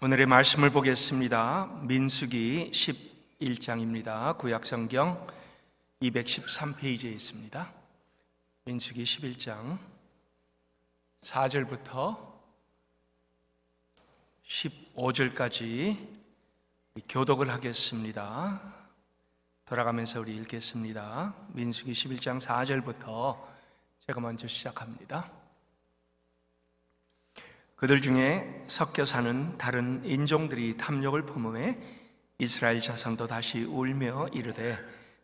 오늘의 말씀을 보겠습니다. 민수기 11장입니다. 구약성경 213페이지에 있습니다. 민수기 11장 4절부터 15절까지 교독을 하겠습니다. 돌아가면서 우리 읽겠습니다. 민수기 11장 4절부터 제가 먼저 시작합니다. 그들 중에 섞여 사는 다른 인종들이 탐욕을 품음에 이스라엘 자손도 다시 울며 이르되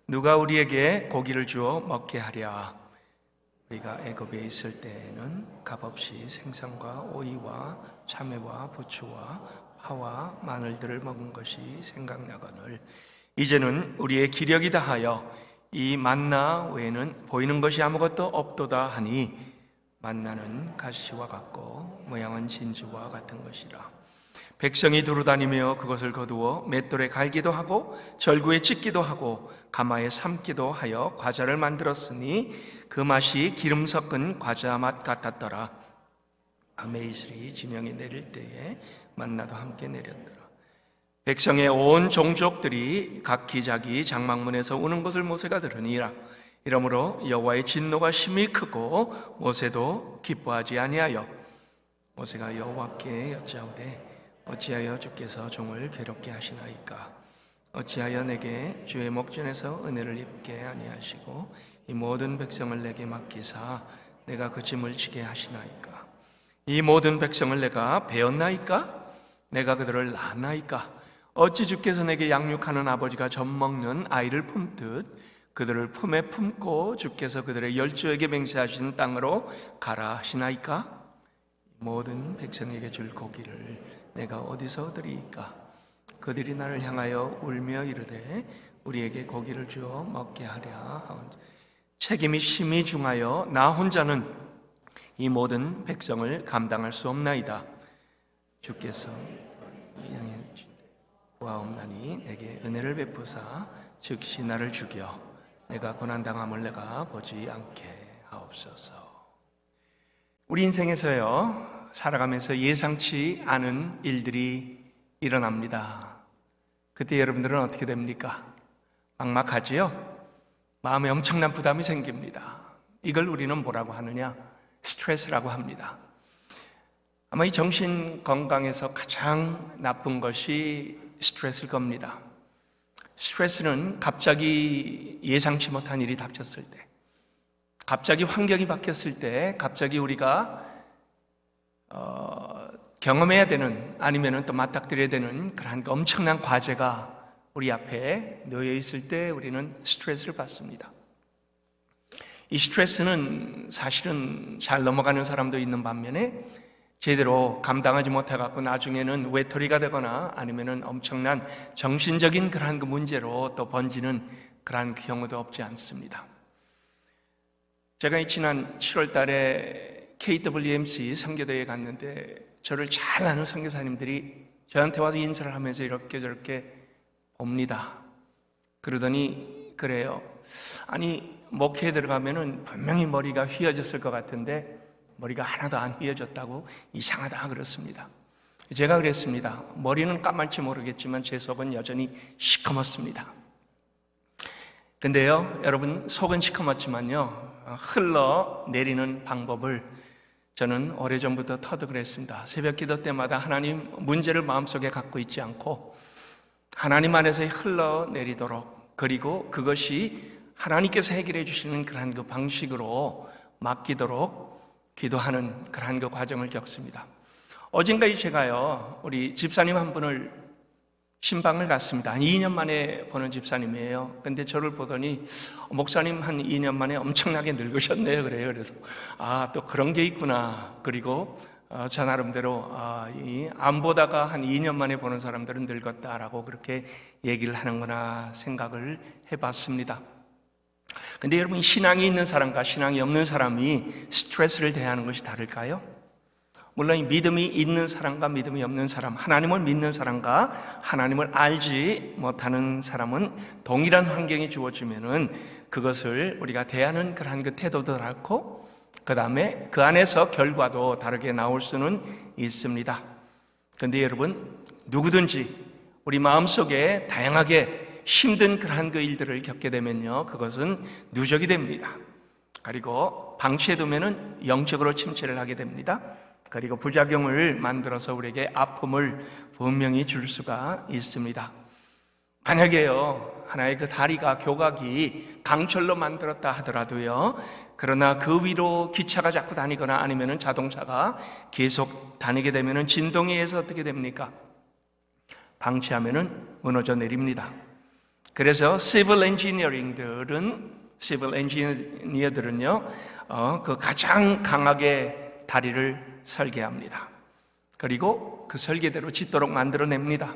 누가 우리에게 고기를 주어 먹게 하랴. 우리가 애굽에 있을 때에는 값없이 생선과 오이와 참외와 부추와 파와 마늘들을 먹은 것이 생각나거늘 이제는 우리의 기력이 다하여 이 만나 외에는 보이는 것이 아무것도 없도다 하니 만나는 가시와 같고 모양은 진주와 같은 것이라. 백성이 두루다니며 그것을 거두어 맷돌에 갈기도 하고 절구에 찢기도 하고 가마에 삶기도 하여 과자를 만들었으니 그 맛이 기름 섞은 과자 맛 같았더라. 밤에 이슬이 지명에 내릴 때에 만나도 함께 내렸더라. 백성의 온 종족들이 각기 자기 장막문에서 우는 것을 모세가 들으니라. 이러므로 여호와의 진노가 심히 크고 모세도 기뻐하지 아니하여 모세가 여호와께 여짜오되 어찌하여 주께서 종을 괴롭게 하시나이까? 어찌하여 내게 주의 목전에서 은혜를 입게 아니하시고 이 모든 백성을 내게 맡기사 내가 그 짐을 지게 하시나이까? 이 모든 백성을 내가 배웠나이까? 내가 그들을 낳았나이까? 어찌 주께서 내게 양육하는 아버지가 젖먹는 아이를 품듯 그들을 품에 품고 주께서 그들의 열조에게 맹세하신 땅으로 가라 하시나이까? 모든 백성에게 줄 고기를 내가 어디서 얻으리이까? 그들이 나를 향하여 울며 이르되 우리에게 고기를 주어 먹게 하랴. 책임이 심히 중하여 나 혼자는 이 모든 백성을 감당할 수 없나이다. 주께서 구하옵나니 내게 은혜를 베푸사 즉시 나를 죽여 내가 고난당함을 내가 보지 않게 하옵소서. 우리 인생에서요, 살아가면서 예상치 않은 일들이 일어납니다. 그때 여러분들은 어떻게 됩니까? 막막하지요? 마음에 엄청난 부담이 생깁니다. 이걸 우리는 뭐라고 하느냐? 스트레스라고 합니다. 아마 이 정신 건강에서 가장 나쁜 것이 스트레스일 겁니다. 스트레스는 갑자기 예상치 못한 일이 닥쳤을 때, 갑자기 환경이 바뀌었을 때, 갑자기 우리가 경험해야 되는, 아니면 또 맞닥뜨려야 되는 그런 엄청난 과제가 우리 앞에 놓여 있을 때 우리는 스트레스를 받습니다. 이 스트레스는 사실은 잘 넘어가는 사람도 있는 반면에 제대로 감당하지 못해갖고 나중에는 외톨이가 되거나 아니면은 엄청난 정신적인 그러한 그 문제로 또 번지는 그러한 경우도 없지 않습니다. 제가 이 지난 7월 달에 KWMC 선교대회에 갔는데 저를 잘 아는 선교사님들이 저한테 와서 인사를 하면서 이렇게 저렇게 봅니다. 그러더니 그래요. 아니 목회에 들어가면은 분명히 머리가 휘어졌을 것 같은데 머리가 하나도 안 휘어졌다고 이상하다 그렇습니다. 제가 그랬습니다. 머리는 까만지 모르겠지만 제 속은 여전히 시커멓습니다. 근데요, 여러분 속은 시커멓지만요, 흘러내리는 방법을 저는 오래전부터 터득을 했습니다. 새벽 기도 때마다 하나님 문제를 마음속에 갖고 있지 않고 하나님 안에서 흘러내리도록, 그리고 그것이 하나님께서 해결해 주시는 그런 그 방식으로 맡기도록 기도하는 그러한 그 과정을 겪습니다. 어젠가 제가요, 우리 집사님 한 분을 신방을 갔습니다. 한 2년 만에 보는 집사님이에요. 근데 저를 보더니 목사님 한 2년 만에 엄청나게 늙으셨네요. 그래요. 그래서 또 그런 게 있구나. 그리고 저 나름대로 안 보다가 한 2년 만에 보는 사람들은 늙었다라고 그렇게 얘기를 하는구나 생각을 해봤습니다. 근데 여러분, 신앙이 있는 사람과 신앙이 없는 사람이 스트레스를 대하는 것이 다를까요? 물론 믿음이 있는 사람과 믿음이 없는 사람, 하나님을 믿는 사람과 하나님을 알지 못하는 사람은 동일한 환경이 주어지면은 그것을 우리가 대하는 그러한 그 태도도 다르고 그 다음에 그 안에서 결과도 다르게 나올 수는 있습니다. 그런데 여러분, 누구든지 우리 마음속에 다양하게 힘든 그러한 그 일들을 겪게 되면요, 그것은 누적이 됩니다. 그리고 방치해두면은 영적으로 침체를 하게 됩니다. 그리고 부작용을 만들어서 우리에게 아픔을 분명히 줄 수가 있습니다. 만약에요, 하나의 그 다리가 교각이 강철로 만들었다 하더라도요, 그러나 그 위로 기차가 자꾸 다니거나 아니면은 자동차가 계속 다니게 되면은 진동에 의해서 어떻게 됩니까? 방치하면은 무너져 내립니다. 그래서 시빌 엔지니어들은요, 그 가장 강하게 다리를 설계합니다. 그리고 그 설계대로 짓도록 만들어냅니다.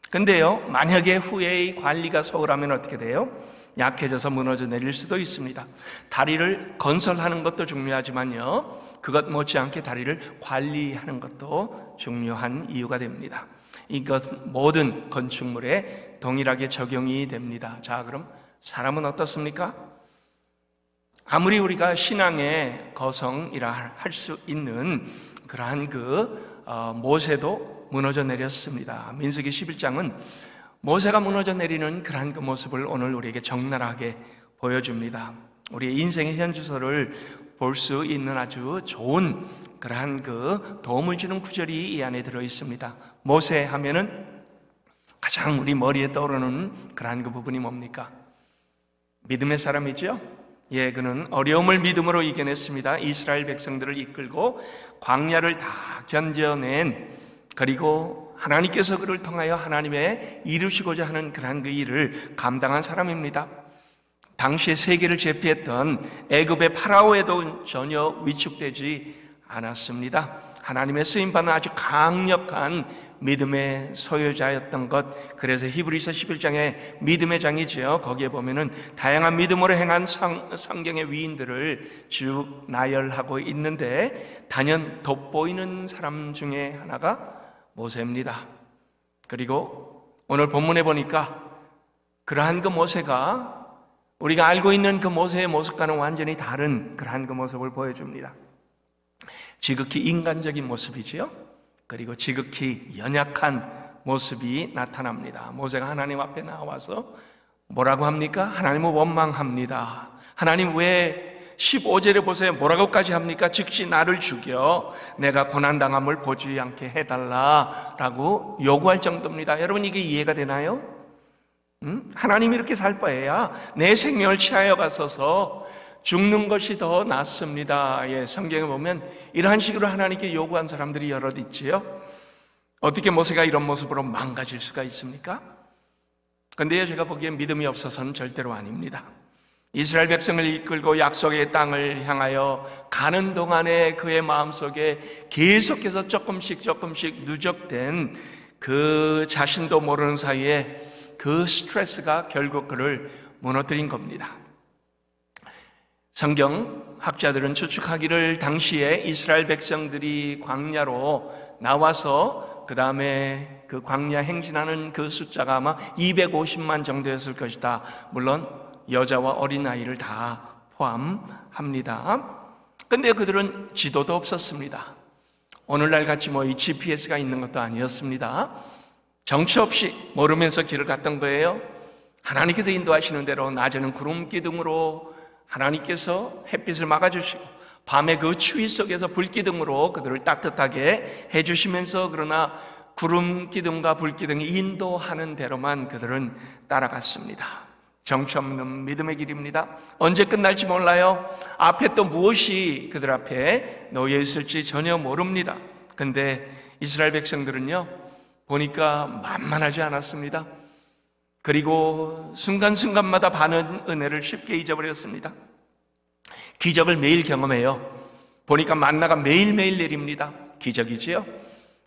근데요, 만약에 후에 관리가 소홀하면 어떻게 돼요? 약해져서 무너져 내릴 수도 있습니다. 다리를 건설하는 것도 중요하지만요, 그것 못지않게 다리를 관리하는 것도 중요한 이유가 됩니다. 이것 모든 건축물에 동일하게 적용이 됩니다. 자, 그럼 사람은 어떻습니까? 아무리 우리가 신앙의 거성이라 할 수 있는 그러한 모세도 무너져 내렸습니다. 민수기 11장은 모세가 무너져 내리는 그러한 그 모습을 오늘 우리에게 적나라하게 보여줍니다. 우리의 인생의 현주소를 볼 수 있는 아주 좋은 그러한 그 도움을 주는 구절이 이 안에 들어 있습니다. 모세 하면은 가장 우리 머리에 떠오르는 그러한 그 부분이 뭡니까? 믿음의 사람이죠? 예, 그는 어려움을 믿음으로 이겨냈습니다. 이스라엘 백성들을 이끌고 광야를 다 견뎌낸, 그리고 하나님께서 그를 통하여 하나님의 이루시고자 하는 그러한 그 일을 감당한 사람입니다. 당시에 세계를 제패했던 애굽의 파라오에도 전혀 위축되지 않았습니다. 하나님의 쓰임받는 아주 강력한 믿음의 소유자였던 것, 그래서 히브리서 11장에 믿음의 장이지요. 거기에 보면은 다양한 믿음으로 행한 성경의 위인들을 쭉 나열하고 있는데, 단연 돋보이는 사람 중에 하나가 모세입니다. 그리고 오늘 본문에 보니까 그러한 그 모세가 우리가 알고 있는 그 모세의 모습과는 완전히 다른 그러한 그 모습을 보여줍니다. 지극히 인간적인 모습이지요. 그리고 지극히 연약한 모습이 나타납니다. 모세가 하나님 앞에 나와서 뭐라고 합니까? 하나님을 원망합니다. 하나님 왜 15절에 보세요. 뭐라고까지 합니까? 즉시 나를 죽여 내가 고난당함을 보지 않게 해달라라고 요구할 정도입니다. 여러분, 이게 이해가 되나요? 하나님이 이렇게 살 바에야 내 생명을 취하여 가서서 죽는 것이 더 낫습니다. 예, 성경에 보면 이러한 식으로 하나님께 요구한 사람들이 여럿 있지요. 어떻게 모세가 이런 모습으로 망가질 수가 있습니까? 그런데 제가 보기엔 믿음이 없어서는 절대로 아닙니다. 이스라엘 백성을 이끌고 약속의 땅을 향하여 가는 동안에 그의 마음속에 계속해서 조금씩 누적된 그 자신도 모르는 사이에 그 스트레스가 결국 그를 무너뜨린 겁니다. 성경 학자들은 추측하기를 당시에 이스라엘 백성들이 광야로 나와서 그 다음에 그 광야 행진하는 그 숫자가 아마 250만 정도였을 것이다. 물론 여자와 어린아이를 다 포함합니다. 근데 그들은 지도도 없었습니다. 오늘날 같이 이 GPS가 있는 것도 아니었습니다. 정처 없이 모르면서 길을 갔던 거예요. 하나님께서 인도하시는 대로 낮에는 구름 기둥으로 하나님께서 햇빛을 막아주시고, 밤에 그 추위 속에서 불기둥으로 그들을 따뜻하게 해주시면서, 그러나 구름 기둥과 불 기둥이 인도하는 대로만 그들은 따라갔습니다. 정처 없는 믿음의 길입니다. 언제 끝날지 몰라요. 앞에 또 무엇이 그들 앞에 놓여 있을지 전혀 모릅니다. 근데 이스라엘 백성들은요, 보니까 만만하지 않았습니다. 그리고 순간순간마다 받은 은혜를 쉽게 잊어버렸습니다. 기적을 매일 경험해요. 보니까 만나가 매일매일 내립니다. 기적이지요.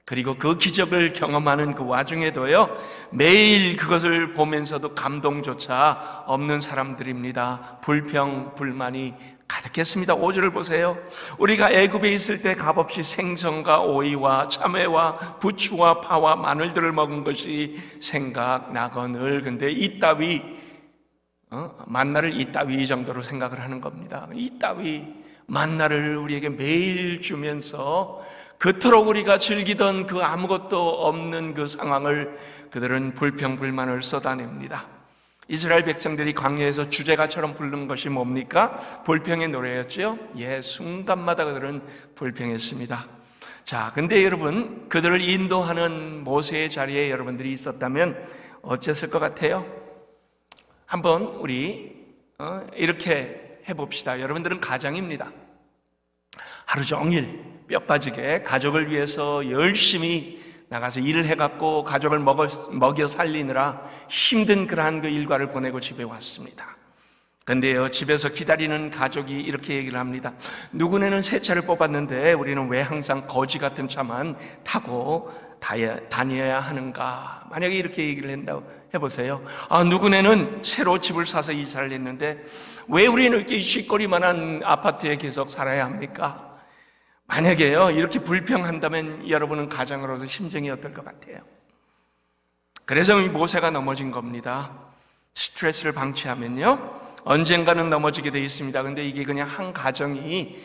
그리고 그 기적을 경험하는 그 와중에도요, 매일 그것을 보면서도 감동조차 없는 사람들입니다. 불평, 불만이 가득했습니다. 5절을 보세요. 우리가 애굽에 있을 때 값없이 생선과 오이와 참외와 부추와 파와 마늘들을 먹은 것이 생각나거늘. 근데 이따위 만나를 이따위 정도로 생각을 하는 겁니다. 이따위 만나를 우리에게 매일 주면서 그토록 우리가 즐기던 그 아무것도 없는 그 상황을 그들은 불평불만을 쏟아냅니다. 이스라엘 백성들이 광야에서 주제가처럼 부르는 것이 뭡니까? 불평의 노래였죠? 예, 순간마다 그들은 불평했습니다. 자, 근데 여러분, 그들을 인도하는 모세의 자리에 여러분들이 있었다면 어땠을 것 같아요? 한번 우리 이렇게 해봅시다. 여러분들은 가장입니다. 하루 종일 뼈 빠지게 가족을 위해서 열심히 나가서 일을 해갖고 가족을 먹여 살리느라 힘든 그러한 그 일과를 보내고 집에 왔습니다. 근데요, 집에서 기다리는 가족이 이렇게 얘기를 합니다. 누구네는 새 차를 뽑았는데 우리는 왜 항상 거지 같은 차만 타고 다녀야 하는가? 만약에 이렇게 얘기를 한다고 해보세요. 누구네는 새로 집을 사서 이사를 했는데 왜 우리는 이렇게 시꺼리만한 아파트에 계속 살아야 합니까? 만약에요, 이렇게 불평한다면 여러분은 가장으로서 심정이 어떨 것 같아요? 그래서 모세가 넘어진 겁니다. 스트레스를 방치하면요, 언젠가는 넘어지게 되어 있습니다. 근데 이게 그냥 한 가정이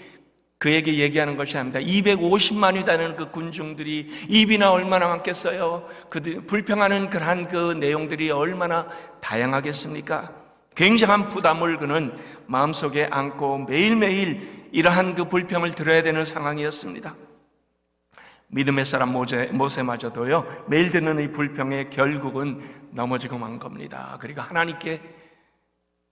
그에게 얘기하는 것이 아닙니다. 250만이 되는 그 군중들이 입이나 얼마나 많겠어요? 그들 불평하는 그러한 그 내용들이 얼마나 다양하겠습니까? 굉장한 부담을 그는 마음속에 안고 매일매일 이러한 그 불평을 들어야 되는 상황이었습니다. 믿음의 사람 모세마저도요, 매일 듣는 이 불평에 결국은 넘어지고 만 겁니다. 그리고 하나님께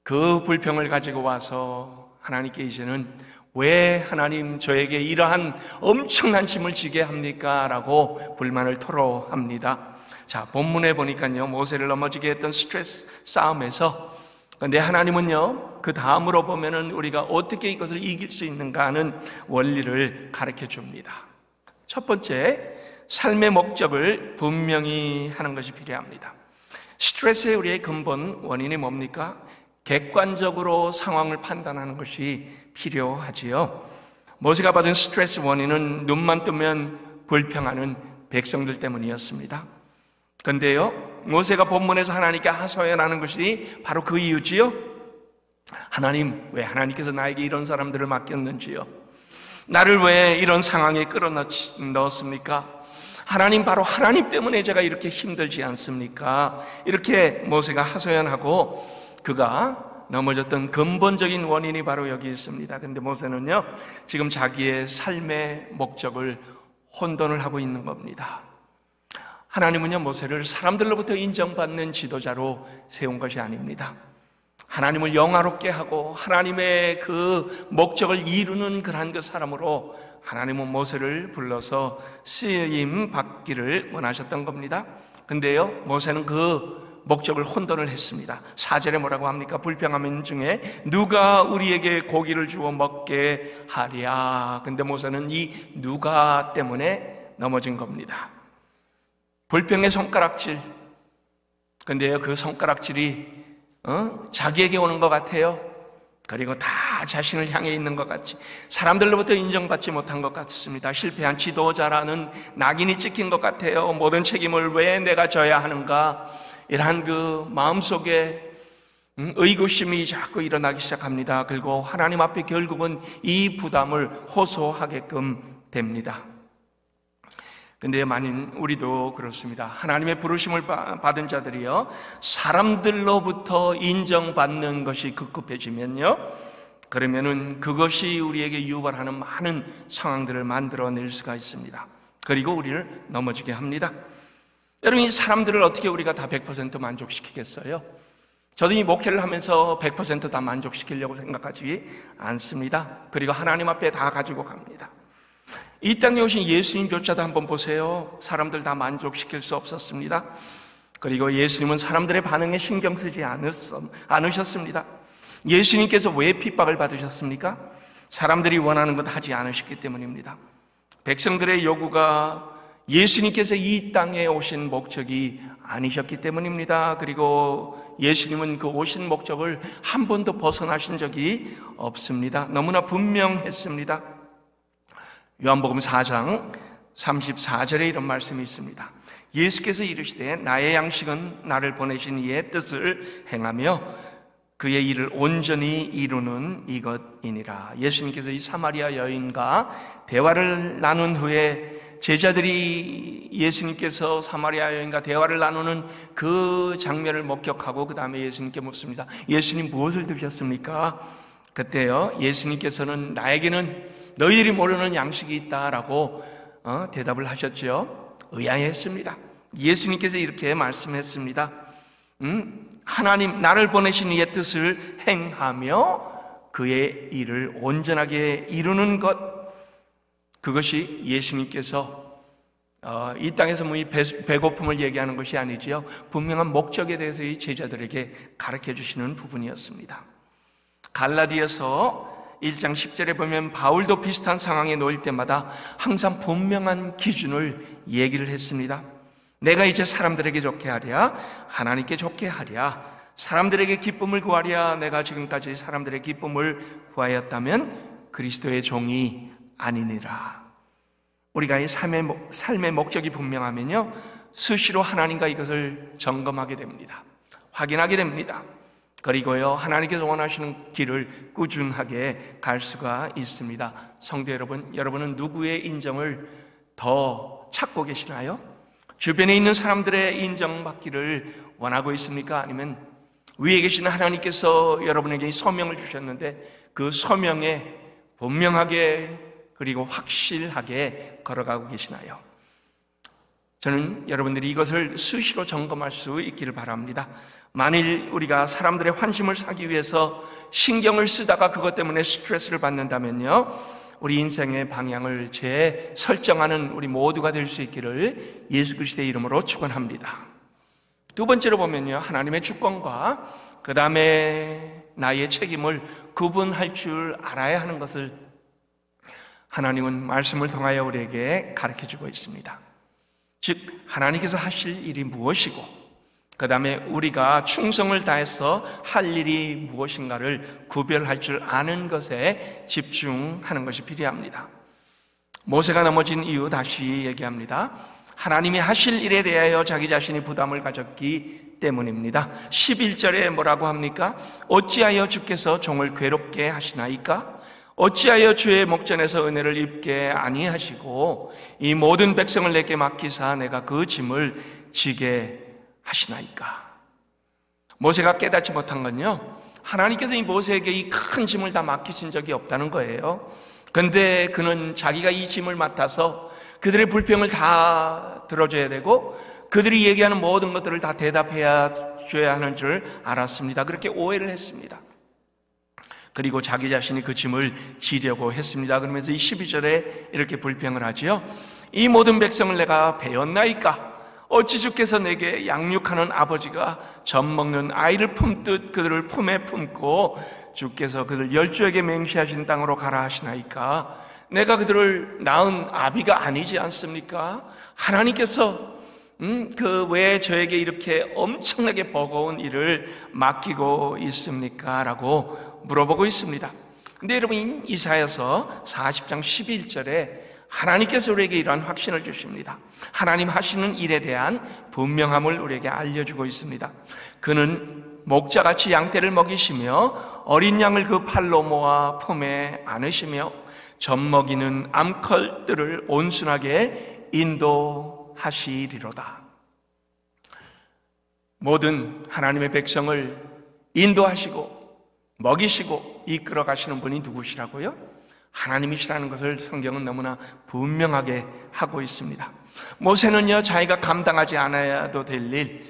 그 불평을 가지고 와서 하나님께 이제는 왜 하나님 저에게 이러한 엄청난 짐을 지게 합니까? 라고 불만을 토로합니다. 자, 본문에 보니까요, 모세를 넘어지게 했던 스트레스 싸움에서 근데 하나님은요, 그 다음으로 보면은 우리가 어떻게 이것을 이길 수 있는가 하는 원리를 가르쳐 줍니다. 첫 번째, 삶의 목적을 분명히 하는 것이 필요합니다. 스트레스의 우리의 근본 원인이 뭡니까? 객관적으로 상황을 판단하는 것이 필요하지요. 모세가 받은 스트레스 원인은 눈만 뜨면 불평하는 백성들 때문이었습니다. 근데요, 모세가 본문에서 하나님께 하소연하는 것이 바로 그 이유지요. 하나님, 왜 하나님께서 나에게 이런 사람들을 맡겼는지요? 나를 왜 이런 상황에 끌어넣었습니까? 하나님, 바로 하나님 때문에 제가 이렇게 힘들지 않습니까? 이렇게 모세가 하소연하고 그가 넘어졌던 근본적인 원인이 바로 여기 있습니다. 근데 모세는요, 지금 자기의 삶의 목적을 혼돈을 하고 있는 겁니다. 하나님은요, 모세를 사람들로부터 인정받는 지도자로 세운 것이 아닙니다. 하나님을 영화롭게 하고 하나님의 그 목적을 이루는 그러한 그 사람으로 하나님은 모세를 불러서 쓰임 받기를 원하셨던 겁니다. 근데요, 모세는 그 목적을 혼돈을 했습니다. 4절에 뭐라고 합니까? 불평하는 중에 누가 우리에게 고기를 주어 먹게 하랴. 근데 모세는 이 누가 때문에 넘어진 겁니다. 불평의 손가락질. 근데요, 그 손가락질이 자기에게 오는 것 같아요. 그리고 다 자신을 향해 있는 것 같이 사람들로부터 인정받지 못한 것 같습니다. 실패한 지도자라는 낙인이 찍힌 것 같아요. 모든 책임을 왜 내가 져야 하는가? 이러한 그 마음속에 의구심이 자꾸 일어나기 시작합니다. 그리고 하나님 앞에 결국은 이 부담을 호소하게끔 됩니다. 근데 만일 우리도 그렇습니다. 하나님의 부르심을 받은 자들이요, 사람들로부터 인정받는 것이 급급해지면요, 그러면은 그것이 우리에게 유발하는 많은 상황들을 만들어낼 수가 있습니다. 그리고 우리를 넘어지게 합니다. 여러분, 이 사람들을 어떻게 우리가 다 100% 만족시키겠어요? 저도 이 목회를 하면서 100% 다 만족시키려고 생각하지 않습니다. 그리고 하나님 앞에 다 가지고 갑니다. 이 땅에 오신 예수님조차도 한번 보세요. 사람들 다 만족시킬 수 없었습니다. 그리고 예수님은 사람들의 반응에 신경 쓰지 않으셨습니다. 예수님께서 왜 핍박을 받으셨습니까? 사람들이 원하는 것 하지 않으셨기 때문입니다. 백성들의 요구가 예수님께서 이 땅에 오신 목적이 아니셨기 때문입니다. 그리고 예수님은 그 오신 목적을 한 번도 벗어나신 적이 없습니다. 너무나 분명했습니다. 요한복음 4장 34절에 이런 말씀이 있습니다. 예수께서 이르시되 나의 양식은 나를 보내신 이의 뜻을 행하며 그의 일을 온전히 이루는 이것이니라. 예수님께서 이 사마리아 여인과 대화를 나눈 후에 제자들이 예수님께서 사마리아 여인과 대화를 나누는 그 장면을 목격하고 그 다음에 예수님께 묻습니다. 예수님 무엇을 드셨습니까? 그때요 예수님께서는 나에게는 너희들이 모르는 양식이 있다라고 대답을 하셨죠. 의아해했습니다. 예수님께서 이렇게 말씀했습니다. 하나님 나를 보내신 이의 뜻을 행하며 그의 일을 온전하게 이루는 것, 그것이 예수님께서 이 땅에서 뭐 배고픔을 얘기하는 것이 아니지요. 분명한 목적에 대해서 이 제자들에게 가르쳐 주시는 부분이었습니다. 갈라디아서 1장 10절에 보면 바울도 비슷한 상황에 놓일 때마다 항상 분명한 기준을 얘기를 했습니다. 내가 이제 사람들에게 좋게 하랴, 하나님께 좋게 하랴, 사람들에게 기쁨을 구하랴, 내가 지금까지 사람들의 기쁨을 구하였다면 그리스도의 종이 아니니라. 우리가 이 삶의 목적이 분명하면요 수시로 하나님과 이것을 점검하게 됩니다. 확인하게 됩니다. 그리고요 하나님께서 원하시는 길을 꾸준하게 갈 수가 있습니다. 성도 여러분, 여러분은 누구의 인정을 더 찾고 계시나요? 주변에 있는 사람들의 인정받기를 원하고 있습니까? 아니면 위에 계신 하나님께서 여러분에게 소명을 주셨는데 그 소명에 분명하게 그리고 확실하게 걸어가고 계시나요? 저는 여러분들이 이것을 수시로 점검할 수 있기를 바랍니다. 만일 우리가 사람들의 환심을 사기 위해서 신경을 쓰다가 그것 때문에 스트레스를 받는다면요 우리 인생의 방향을 재설정하는 우리 모두가 될 수 있기를 예수 그리스도의 이름으로 축원합니다. 두 번째로 보면요 하나님의 주권과 그 다음에 나의 책임을 구분할 줄 알아야 하는 것을 하나님은 말씀을 통하여 우리에게 가르쳐주고 있습니다. 즉 하나님께서 하실 일이 무엇이고 그 다음에 우리가 충성을 다해서 할 일이 무엇인가를 구별할 줄 아는 것에 집중하는 것이 필요합니다. 모세가 넘어진 이유 다시 얘기합니다. 하나님이 하실 일에 대하여 자기 자신이 부담을 가졌기 때문입니다. 11절에 뭐라고 합니까? 어찌하여 주께서 종을 괴롭게 하시나이까? 어찌하여 주의 목전에서 은혜를 입게 아니하시고 이 모든 백성을 내게 맡기사 내가 그 짐을 지게 하시나이까? 모세가 깨닫지 못한 건요 하나님께서 이 모세에게 이 큰 짐을 다 맡기신 적이 없다는 거예요. 근데 그는 자기가 이 짐을 맡아서 그들의 불평을 다 들어줘야 되고 그들이 얘기하는 모든 것들을 다 대답해야 줘야 하는 줄 알았습니다. 그렇게 오해를 했습니다. 그리고 자기 자신이 그 짐을 지려고 했습니다. 그러면서 이 12절에 이렇게 불평을 하지요. 이 모든 백성을 내가 배웠나이까? 어찌 주께서 내게 양육하는 아버지가 젖 먹는 아이를 품듯 그들을 품에 품고 주께서 그들 열조에게 맹세하신 땅으로 가라 하시나이까? 내가 그들을 낳은 아비가 아니지 않습니까? 하나님께서 그 왜 저에게 이렇게 엄청나게 버거운 일을 맡기고 있습니까? 라고 물어보고 있습니다. 근데 여러분 이사야서 40장 11절에 하나님께서 우리에게 이러한 확신을 주십니다. 하나님 하시는 일에 대한 분명함을 우리에게 알려주고 있습니다. 그는 목자같이 양떼를 먹이시며 어린 양을 그 팔로 모아 품에 안으시며 젖먹이는 암컷들을 온순하게 인도하시리로다. 모든 하나님의 백성을 인도하시고 먹이시고 이끌어 가시는 분이 누구시라고요? 하나님이시라는 것을 성경은 너무나 분명하게 하고 있습니다. 모세는요 자기가 감당하지 않아도 될 일,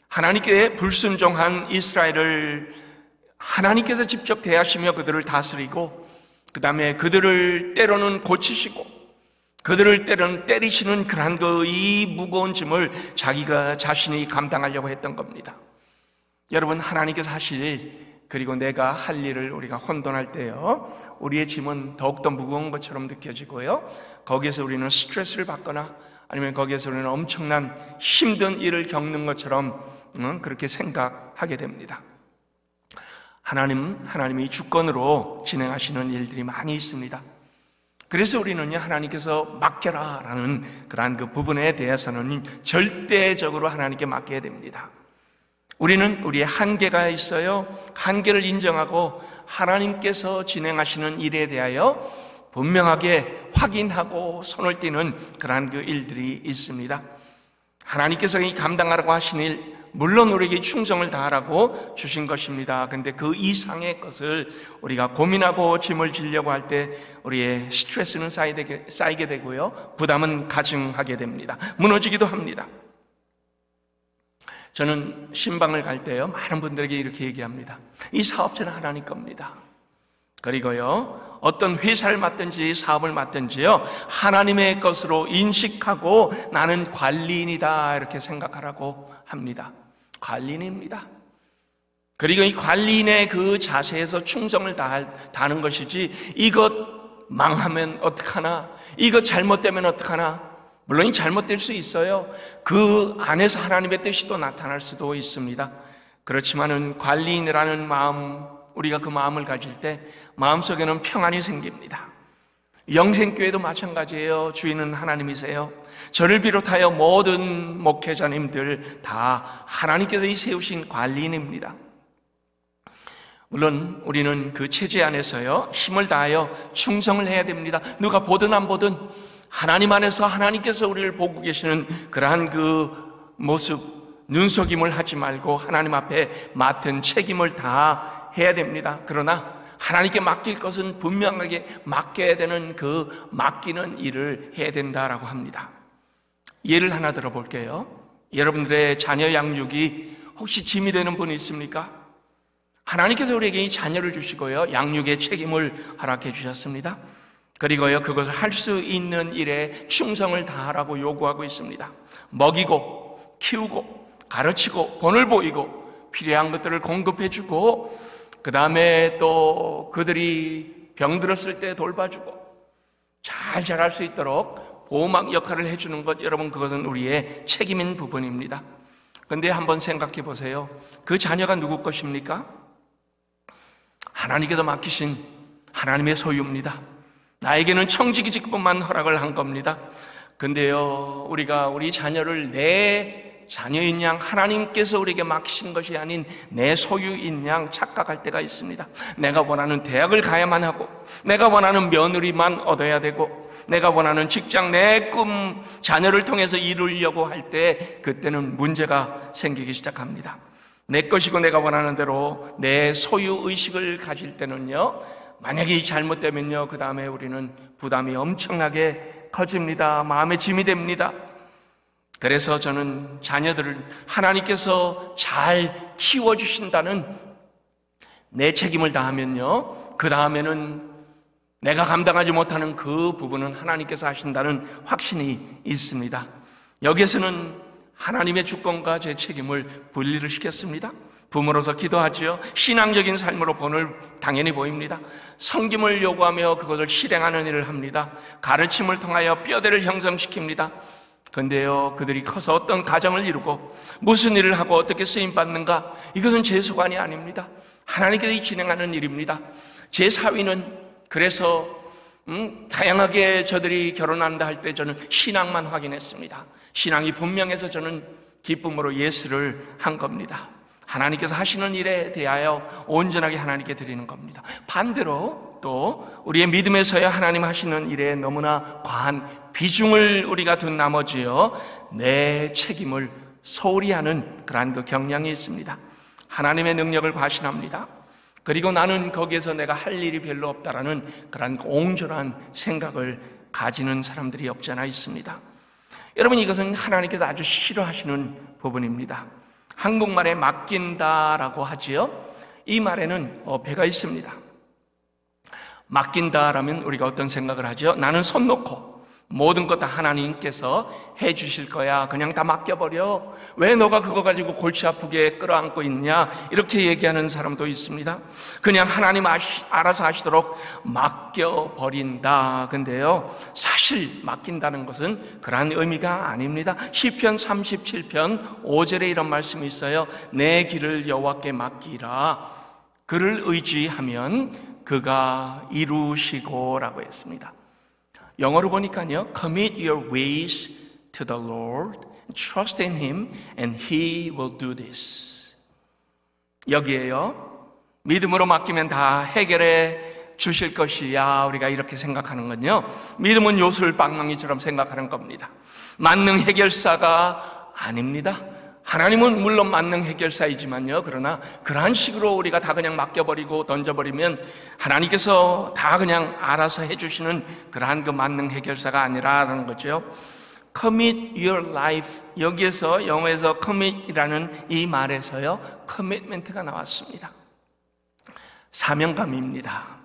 하나님께 불순종한 이스라엘을 하나님께서 직접 대하시며 그들을 다스리고 그 다음에 그들을 때로는 고치시고 그들을 때로는 때리시는 그러한 이 무거운 짐을 자기가 자신이 감당하려고 했던 겁니다. 여러분 하나님께서 하실 일 그리고 내가 할 일을 우리가 혼돈할 때요 우리의 짐은 더욱더 무거운 것처럼 느껴지고요 거기에서 우리는 스트레스를 받거나 아니면 거기에서 우리는 엄청난 힘든 일을 겪는 것처럼 그렇게 생각하게 됩니다. 하나님이 주권으로 진행하시는 일들이 많이 있습니다. 그래서 우리는요 하나님께서 맡겨라 라는 그러한 그 부분에 대해서는 절대적으로 하나님께 맡겨야 됩니다. 우리는 우리의 한계가 있어요. 한계를 인정하고 하나님께서 진행하시는 일에 대하여 분명하게 확인하고 손을 떼는 그러한 그 일들이 있습니다. 하나님께서 이 감당하라고 하신 일, 물론 우리에게 충성을 다하라고 주신 것입니다. 그런데 그 이상의 것을 우리가 고민하고 짐을 지려고 할 때 우리의 스트레스는 쌓이게 되고요, 부담은 가중하게 됩니다. 무너지기도 합니다. 저는 신방을 갈 때요, 많은 분들에게 이렇게 얘기합니다. 이 사업체는 하나님 겁니다. 그리고요, 어떤 회사를 맡든지 사업을 맡든지요, 하나님의 것으로 인식하고 나는 관리인이다 이렇게 생각하라고 합니다. 관리인입니다. 그리고 이 관리인의 그 자세에서 충성을 다하는 것이지, 이것 망하면 어떡하나, 이것 잘못되면 어떡하나. 물론 잘못될 수 있어요. 그 안에서 하나님의 뜻이 또 나타날 수도 있습니다. 그렇지만은 관리인이라는 마음, 우리가 그 마음을 가질 때 마음속에는 평안이 생깁니다. 영생교회도 마찬가지예요. 주인은 하나님이세요. 저를 비롯하여 모든 목회자님들 다 하나님께서 세우신 관리인입니다. 물론 우리는 그 체제 안에서요, 힘을 다하여 충성을 해야 됩니다. 누가 보든 안 보든 하나님 안에서 하나님께서 우리를 보고 계시는 그러한 그 모습, 눈속임을 하지 말고 하나님 앞에 맡은 책임을 다 해야 됩니다. 그러나 하나님께 맡길 것은 분명하게 맡겨야 되는 그 맡기는 일을 해야 된다라고 합니다. 예를 하나 들어볼게요. 여러분들의 자녀 양육이 혹시 짐이 되는 분이 있습니까? 하나님께서 우리에게 이 자녀를 주시고요, 양육의 책임을 허락해 주셨습니다. 그리고요, 그것을 할 수 있는 일에 충성을 다하라고 요구하고 있습니다. 먹이고 키우고 가르치고 본을 보이고 필요한 것들을 공급해주고, 그 다음에 또 그들이 병들었을 때 돌봐주고 잘 자랄 수 있도록 보호막 역할을 해주는 것, 여러분 그것은 우리의 책임인 부분입니다. 그런데 한번 생각해 보세요. 그 자녀가 누구 것입니까? 하나님께서 맡기신 하나님의 소유입니다. 나에게는 청지기직분만 허락을 한 겁니다. 근데요, 우리가 우리 자녀를 내 자녀인 양 하나님께서 우리에게 맡기신 것이 아닌 내 소유인 양 착각할 때가 있습니다. 내가 원하는 대학을 가야만 하고, 내가 원하는 며느리만 얻어야 되고, 내가 원하는 직장, 내 꿈 자녀를 통해서 이루려고 할 때 그때는 문제가 생기기 시작합니다. 내 것이고 내가 원하는 대로 내 소유의식을 가질 때는요, 만약에 잘못되면요, 그 다음에 우리는 부담이 엄청나게 커집니다. 마음의 짐이 됩니다. 그래서 저는 자녀들을 하나님께서 잘 키워주신다는 내 책임을 다하면요, 그 다음에는 내가 감당하지 못하는 그 부분은 하나님께서 하신다는 확신이 있습니다. 여기에서는 하나님의 주권과 제 책임을 분리를 시켰습니다. 부모로서 기도하지요. 신앙적인 삶으로 본을 당연히 보입니다. 섬김을 요구하며 그것을 실행하는 일을 합니다. 가르침을 통하여 뼈대를 형성시킵니다. 그런데요, 그들이 커서 어떤 가정을 이루고 무슨 일을 하고 어떻게 쓰임받는가, 이것은 제 소관이 아닙니다. 하나님께서 진행하는 일입니다. 제 사위는 그래서 다양하게 저들이 결혼한다 할 때 저는 신앙만 확인했습니다. 신앙이 분명해서 저는 기쁨으로 예수를 한 겁니다. 하나님께서 하시는 일에 대하여 온전하게 하나님께 드리는 겁니다. 반대로 또 우리의 믿음에서야 하나님 하시는 일에 너무나 과한 비중을 우리가 둔 나머지요, 내 책임을 소홀히 하는 그러한 그 경향이 있습니다. 하나님의 능력을 과신합니다. 그리고 나는 거기에서 내가 할 일이 별로 없다라는 그러한 옹졸한 생각을 가지는 사람들이 없지 않아 있습니다. 여러분, 이것은 하나님께서 아주 싫어하시는 부분입니다. 한국말에 맡긴다라고 하지요. 이 말에는 어폐가 있습니다. 맡긴다라면 우리가 어떤 생각을 하죠? 나는 손 놓고 모든 것 다 하나님께서 해주실 거야, 그냥 다 맡겨버려, 왜 너가 그거 가지고 골치 아프게 끌어안고 있냐, 이렇게 얘기하는 사람도 있습니다. 그냥 하나님 알아서 하시도록 맡겨버린다. 근데요, 사실 맡긴다는 것은 그러한 의미가 아닙니다. 시편 37편 5절에 이런 말씀이 있어요. 내 길을 여호와께 맡기라. 그를 의지하면 그가 이루시고 라고 했습니다. 영어로 보니까요, commit your ways to the Lord, trust in Him, and He will do this. 여기에요, 믿음으로 맡기면 다 해결해 주실 것이야. 우리가 이렇게 생각하는 건요, 믿음은 요술방망이처럼 생각하는 겁니다. 만능 해결사가 아닙니다. 하나님은 물론 만능 해결사이지만요, 그러나 그러한 식으로 우리가 다 그냥 맡겨버리고 던져버리면 하나님께서 다 그냥 알아서 해주시는 그러한 그 만능 해결사가 아니라는 거죠. Commit your life, 여기에서 영어에서 commit이라는 이 말에서요, commitment가 나왔습니다. 사명감입니다.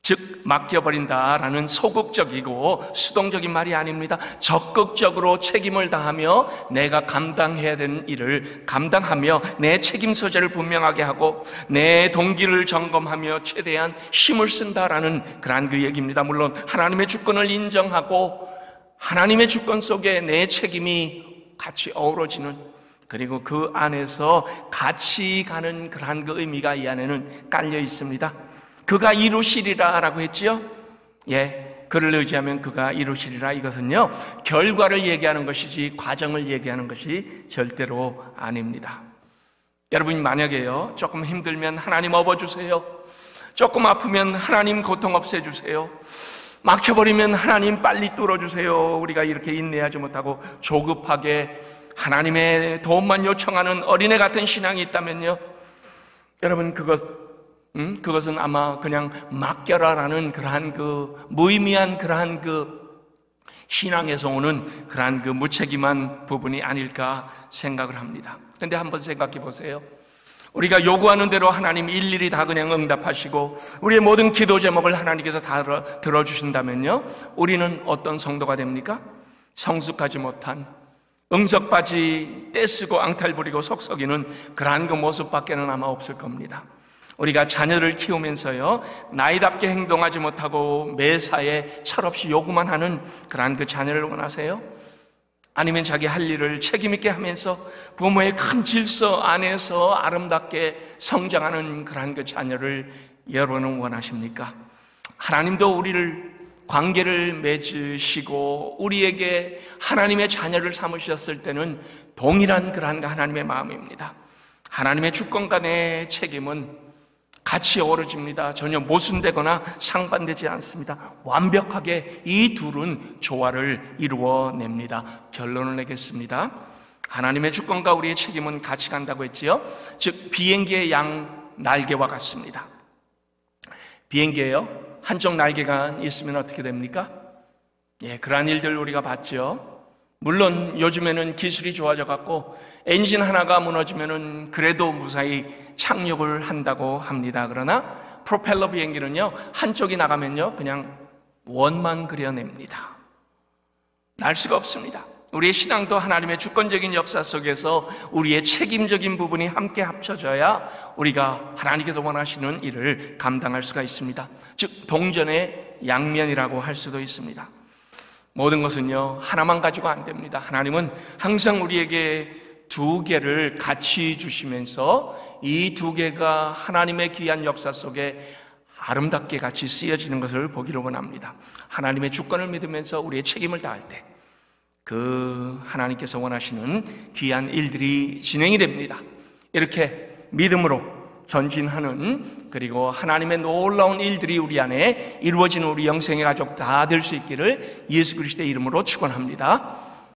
즉 맡겨버린다라는 소극적이고 수동적인 말이 아닙니다. 적극적으로 책임을 다하며 내가 감당해야 되는 일을 감당하며 내 책임 소재를 분명하게 하고 내 동기를 점검하며 최대한 힘을 쓴다라는 그러한 그 얘기입니다. 물론 하나님의 주권을 인정하고 하나님의 주권 속에 내 책임이 같이 어우러지는, 그리고 그 안에서 같이 가는 그러한 그 의미가 이 안에는 깔려 있습니다. 그가 이루시리라 라고 했지요. 그를 의지하면 그가 이루시리라. 이것은요, 결과를 얘기하는 것이지 과정을 얘기하는 것이 절대로 아닙니다. 여러분이 만약에요, 조금 힘들면 하나님 업어주세요, 조금 아프면 하나님 고통 없애주세요, 막혀버리면 하나님 빨리 뚫어주세요, 우리가 이렇게 인내하지 못하고 조급하게 하나님의 도움만 요청하는 어린애 같은 신앙이 있다면요, 여러분 그것은 아마 그냥 맡겨라라는 그러한 그 무의미한 그러한 그 신앙에서 오는 그러한 그 무책임한 부분이 아닐까 생각을 합니다. 그런데 한번 생각해 보세요. 우리가 요구하는 대로 하나님 일일이 다 그냥 응답하시고 우리의 모든 기도 제목을 하나님께서 다 들어주신다면요, 우리는 어떤 성도가 됩니까? 성숙하지 못한, 응석바지 떼쓰고 앙탈 부리고 속썩이는 그러한 그 모습밖에는 아마 없을 겁니다. 우리가 자녀를 키우면서요, 나이답게 행동하지 못하고 매사에 철없이 요구만 하는 그러한 그 자녀를 원하세요? 아니면 자기 할 일을 책임있게 하면서 부모의 큰 질서 안에서 아름답게 성장하는 그러한 그 자녀를 여러분은 원하십니까? 하나님도 우리를 관계를 맺으시고 우리에게 하나님의 자녀를 삼으셨을 때는 동일한 그러한 하나님의 마음입니다. 하나님의 주권과 내 책임은 같이 어우러집니다. 전혀 모순되거나 상반되지 않습니다. 완벽하게 이 둘은 조화를 이루어냅니다. 결론을 내겠습니다. 하나님의 주권과 우리의 책임은 같이 간다고 했지요. 즉 비행기의 양 날개와 같습니다. 비행기에요, 한쪽 날개가 있으면 어떻게 됩니까? 그러한 일들 우리가 봤죠. 물론 요즘에는 기술이 좋아져 갖고 엔진 하나가 무너지면은 그래도 무사히 착륙을 한다고 합니다. 그러나 프로펠러 비행기는요, 한쪽이 나가면요, 그냥 원만 그려냅니다. 날 수가 없습니다. 우리의 신앙도 하나님의 주권적인 역사 속에서 우리의 책임적인 부분이 함께 합쳐져야 우리가 하나님께서 원하시는 일을 감당할 수가 있습니다. 즉 동전의 양면이라고 할 수도 있습니다. 모든 것은요, 하나만 가지고 안 됩니다. 하나님은 항상 우리에게 두 개를 같이 주시면서 이 두 개가 하나님의 귀한 역사 속에 아름답게 같이 쓰여지는 것을 보기를 원합니다. 하나님의 주권을 믿으면서 우리의 책임을 다할 때 그 하나님께서 원하시는 귀한 일들이 진행이 됩니다. 이렇게 믿음으로 전진하는, 그리고 하나님의 놀라운 일들이 우리 안에 이루어지는 우리 영생의 가족 다 될 수 있기를 예수 그리스도의 이름으로 축원합니다.